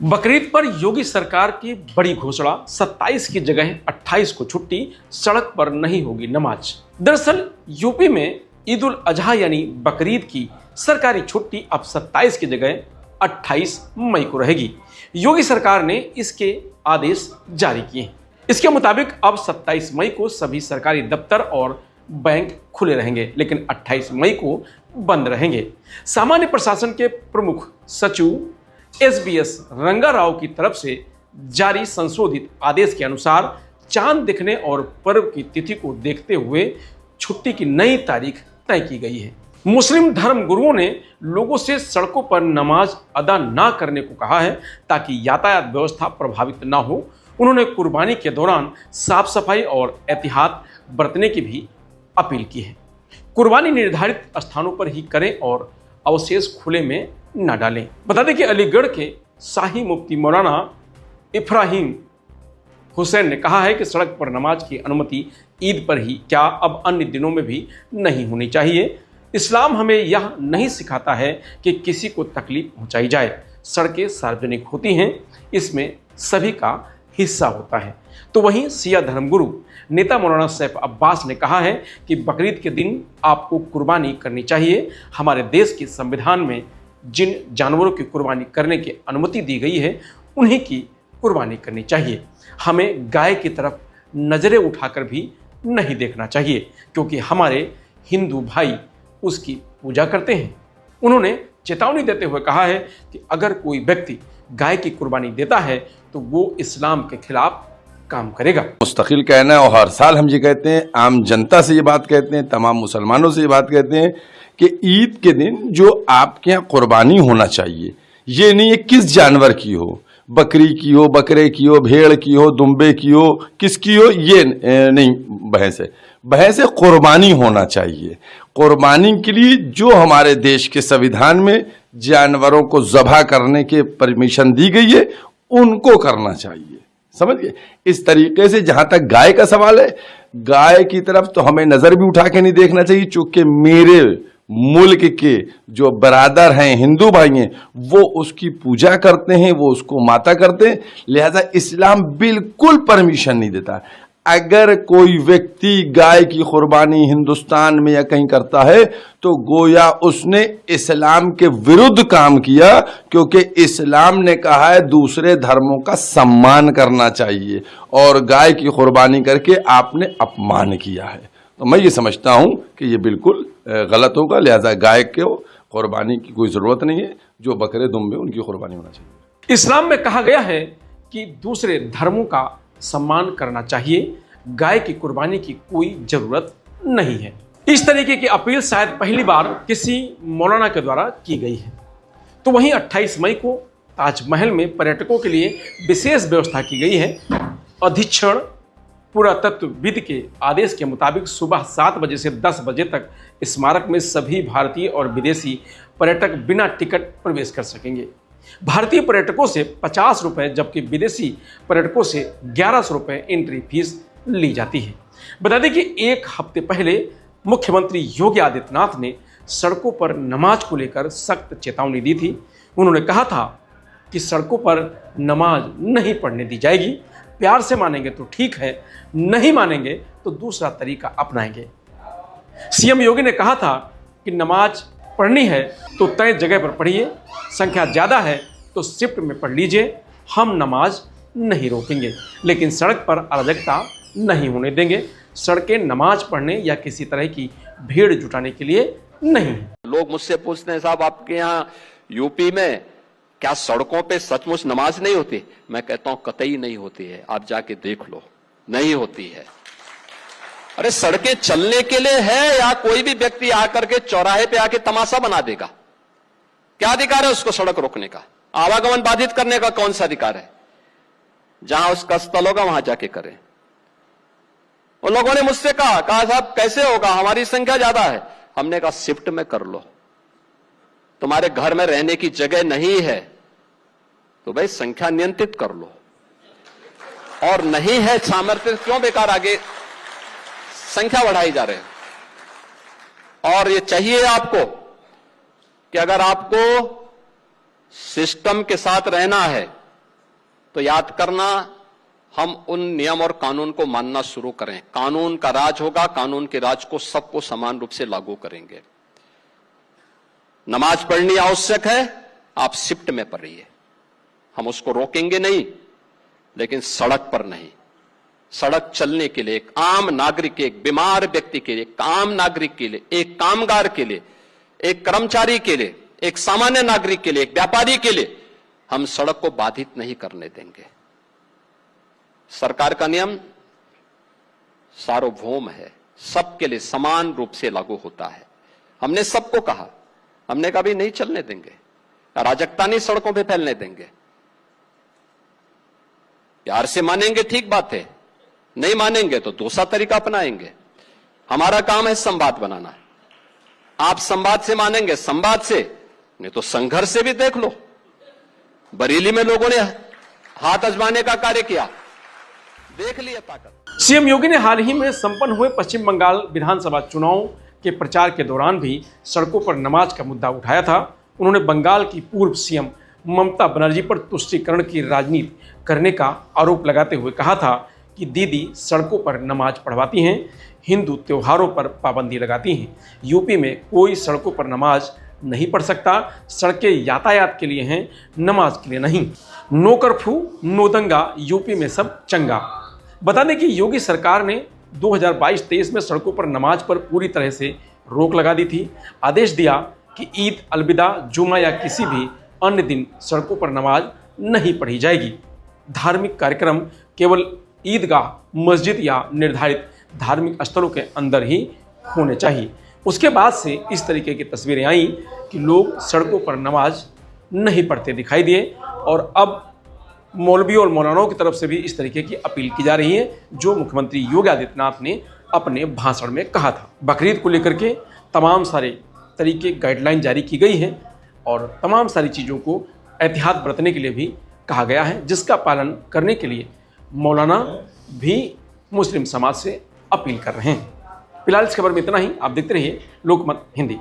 बकरीद पर योगी सरकार की बड़ी घोषणा, 27 की जगह 28 को छुट्टी, सड़क पर नहीं होगी नमाज। दरअसल यूपी में ईद उल अजहा यानी बकरीद की सरकारी छुट्टी अब 27 की जगह 28 मई को रहेगी। योगी सरकार ने इसके आदेश जारी किए हैं। इसके मुताबिक अब 27 मई को सभी सरकारी दफ्तर और बैंक खुले रहेंगे, लेकिन 28 मई को बंद रहेंगे। सामान्य प्रशासन के प्रमुख सचिव SBS रंगा राव की तरफ से जारी संशोधित आदेश के अनुसार चांद दिखने और पर्व की तिथि को देखते हुए छुट्टी की नई तारीख तय की गई है। मुस्लिम धर्म गुरुओं ने लोगों से सड़कों पर नमाज अदा ना करने को कहा है ताकि यातायात व्यवस्था प्रभावित ना हो। उन्होंने कुर्बानी के दौरान साफ सफाई और एहतियात बरतने की भी अपील की है। कुर्बानी निर्धारित स्थानों पर ही करें और अवशेष खुले में न डालें। बता दें कि अलीगढ़ के शाही मुफ्ती मौलाना इब्राहिम हुसैन ने कहा है कि सड़क पर नमाज की अनुमति ईद पर ही क्या अब अन्य दिनों में भी नहीं होनी चाहिए। इस्लाम हमें यह नहीं सिखाता है कि किसी को तकलीफ पहुंचाई जाए। सड़कें सार्वजनिक होती हैं, इसमें सभी का हिस्सा होता है। तो वहीं सिया धर्मगुरु नेता मौलाना सैफ अब्बास ने कहा है कि बकरीद के दिन आपको कुर्बानी करनी चाहिए। हमारे देश के संविधान में जिन जानवरों की कुर्बानी करने की अनुमति दी गई है, उन्हीं की कुर्बानी करनी चाहिए। हमें गाय की तरफ नजरें उठाकर भी नहीं देखना चाहिए, क्योंकि हमारे हिंदू भाई उसकी पूजा करते हैं। उन्होंने चेतावनी देते हुए कहा है कि अगर कोई व्यक्ति गाय की कुर्बानी देता है तो वो इस्लाम के खिलाफ काम करेगा। मुस्तकिल कहना है और हर साल हम ये कहते हैं, आम जनता से ये बात कहते हैं, तमाम मुसलमानों से ये बात कहते हैं कि ईद के दिन जो आपके यहाँ कुर्बानी होना चाहिए, ये नहीं है किस जानवर की हो, बकरी की हो, बकरे की हो, भेड़ की हो, दुम्बे की हो, किसकी हो, ये नहीं बहस है। बहस है कुर्बानी होना चाहिए। कुर्बानी के लिए जो हमारे देश के संविधान में जानवरों को ज़बह करने के परमिशन दी गई है, उनको करना चाहिए। समझिए, इस तरीके से जहां तक गाय का सवाल है, गाय की तरफ तो हमें नजर भी उठा के नहीं देखना चाहिए, चूंकि मेरे मुल्क के जो बरादर हैं, हिंदू भाई हैं, वो उसकी पूजा करते हैं, वो उसको माता करते हैं। लिहाजा इस्लाम बिल्कुल परमिशन नहीं देता। अगर कोई व्यक्ति गाय की कुर्बानी हिंदुस्तान में या कहीं करता है तो गोया उसने इस्लाम के विरुद्ध काम किया, क्योंकि इस्लाम ने कहा है दूसरे धर्मों का सम्मान करना चाहिए और गाय की कुर्बानी करके आपने अपमान किया है। तो मैं ये समझता हूं कि ये बिल्कुल गलत होगा। लिहाजा गाय के कुर्बानी की कोई जरूरत नहीं है। जो बकरे दुम्बे उनकी कुर्बानी होना चाहिए। इस्लाम में कहा गया है कि दूसरे धर्मों का सम्मान करना चाहिए, गाय की कुर्बानी की कोई जरूरत नहीं है। इस तरीके की अपील शायद पहली बार किसी मौलाना के द्वारा की गई है। तो वहीं 28 मई को ताजमहल में पर्यटकों के लिए विशेष व्यवस्था की गई है। अधीक्षण पुरातत्वविद के आदेश के मुताबिक सुबह 7 बजे से 10 बजे तक स्मारक में सभी भारतीय और विदेशी पर्यटक बिना टिकट प्रवेश कर सकेंगे। भारतीय पर्यटकों से 50 रुपये जबकि विदेशी पर्यटकों से 1100 रुपये एंट्री फीस ली जाती है। बता दें कि एक हफ्ते पहले मुख्यमंत्री योगी आदित्यनाथ ने सड़कों पर नमाज को लेकर सख्त चेतावनी दी थी। उन्होंने कहा था कि सड़कों पर नमाज नहीं पढ़ने दी जाएगी। प्यार से मानेंगे तो ठीक है, नहीं मानेंगे तो दूसरा तरीका अपनाएंगे। सीएम योगी ने कहा था कि नमाज पढ़नी है तो तय जगह पर पढ़िए, संख्या ज़्यादा है तो शिफ्ट में पढ़ लीजिए। हम नमाज नहीं रोकेंगे, लेकिन सड़क पर अराजकता नहीं होने देंगे। सड़कें नमाज पढ़ने या किसी तरह की भीड़ जुटाने के लिए नहीं। लोग मुझसे पूछते हैं, साहब आपके यहाँ यूपी में क्या सड़कों पे सचमुच नमाज नहीं होती? मैं कहता हूं कतई नहीं होती है। आप जाके देख लो, नहीं होती है। अरे सड़कें चलने के लिए है या कोई भी व्यक्ति आकर के चौराहे पे आके तमाशा बना देगा? क्या अधिकार है उसको सड़क रोकने का? आवागमन बाधित करने का कौन सा अधिकार है? जहां उसका स्थल होगा वहां जाके करें। उन लोगों ने मुझसे कहा साहब कैसे होगा, हमारी संख्या ज्यादा है। हमने कहा शिफ्ट में कर लो। तुम्हारे घर में रहने की जगह नहीं है तो भाई संख्या नियंत्रित कर लो, और नहीं है सामर्थ्य क्यों बेकार आगे संख्या बढ़ाई जा रहे हैं। और ये चाहिए आपको कि अगर आपको सिस्टम के साथ रहना है तो याद करना, हम उन नियम और कानून को मानना शुरू करें। कानून का राज होगा, कानून के राज को सबको समान रूप से लागू करेंगे। नमाज पढ़नी आवश्यक है, आप शिफ्ट में पढ़िए, हम उसको रोकेंगे नहीं, लेकिन सड़क पर नहीं। सड़क चलने के लिए एक आम नागरिक के, एक बीमार व्यक्ति के लिए, एक आम नागरिक के लिए, एक कामगार के लिए, एक कर्मचारी के लिए, एक सामान्य नागरिक के लिए, एक व्यापारी के लिए हम सड़क को बाधित नहीं करने देंगे। सरकार का नियम सार्वभौम है, सबके लिए समान रूप से लागू होता है। हमने सबको कहा, हमने कभी नहीं चलने देंगे, अराजकता नहीं सड़कों पे फैलने देंगे। प्यार से मानेंगे ठीक बात है, नहीं मानेंगे तो दूसरा तरीका अपनाएंगे। हमारा काम है संवाद बनाना। आप संवाद से मानेंगे, संवाद से, नहीं तो संघर्ष से भी देख लो। बरेली में लोगों ने हाथ आजमाने का कार्य किया, देख लिया ताकत। सीएम योगी ने हाल ही में संपन्न हुए पश्चिम बंगाल विधानसभा चुनाव के प्रचार के दौरान भी सड़कों पर नमाज का मुद्दा उठाया था। उन्होंने बंगाल की पूर्व सीएम ममता बनर्जी पर तुष्टीकरण की राजनीति करने का आरोप लगाते हुए कहा था कि दीदी सड़कों पर नमाज पढ़वाती हैं, हिंदू त्योहारों पर पाबंदी लगाती हैं। यूपी में कोई सड़कों पर नमाज नहीं पढ़ सकता, सड़कें यातायात के लिए हैं, नमाज के लिए नहीं। नो कर्फ्यू नो दंगा, यूपी में सब चंगा। बता दें कि योगी सरकार ने 2022-23 में सड़कों पर नमाज पर पूरी तरह से रोक लगा दी थी। आदेश दिया कि ईद, अलविदा, जुमा या किसी भी अन्य दिन सड़कों पर नमाज नहीं पढ़ी जाएगी। धार्मिक कार्यक्रम केवल ईदगाह, मस्जिद या निर्धारित धार्मिक स्थलों के अंदर ही होने चाहिए। उसके बाद से इस तरीके की तस्वीरें आई कि लोग सड़कों पर नमाज नहीं पढ़ते दिखाई दिए और अब मौलवियों और मौलानाओं की तरफ से भी इस तरीके की अपील की जा रही है, जो मुख्यमंत्री योगी आदित्यनाथ ने अपने भाषण में कहा था। बकरीद को लेकर के तमाम सारे तरीके गाइडलाइन जारी की गई है और तमाम सारी चीज़ों को एहतियात बरतने के लिए भी कहा गया है, जिसका पालन करने के लिए मौलाना भी मुस्लिम समाज से अपील कर रहे हैं। फिलहाल इस खबर में इतना ही। आप देखते रहिए लोकमत हिंदी।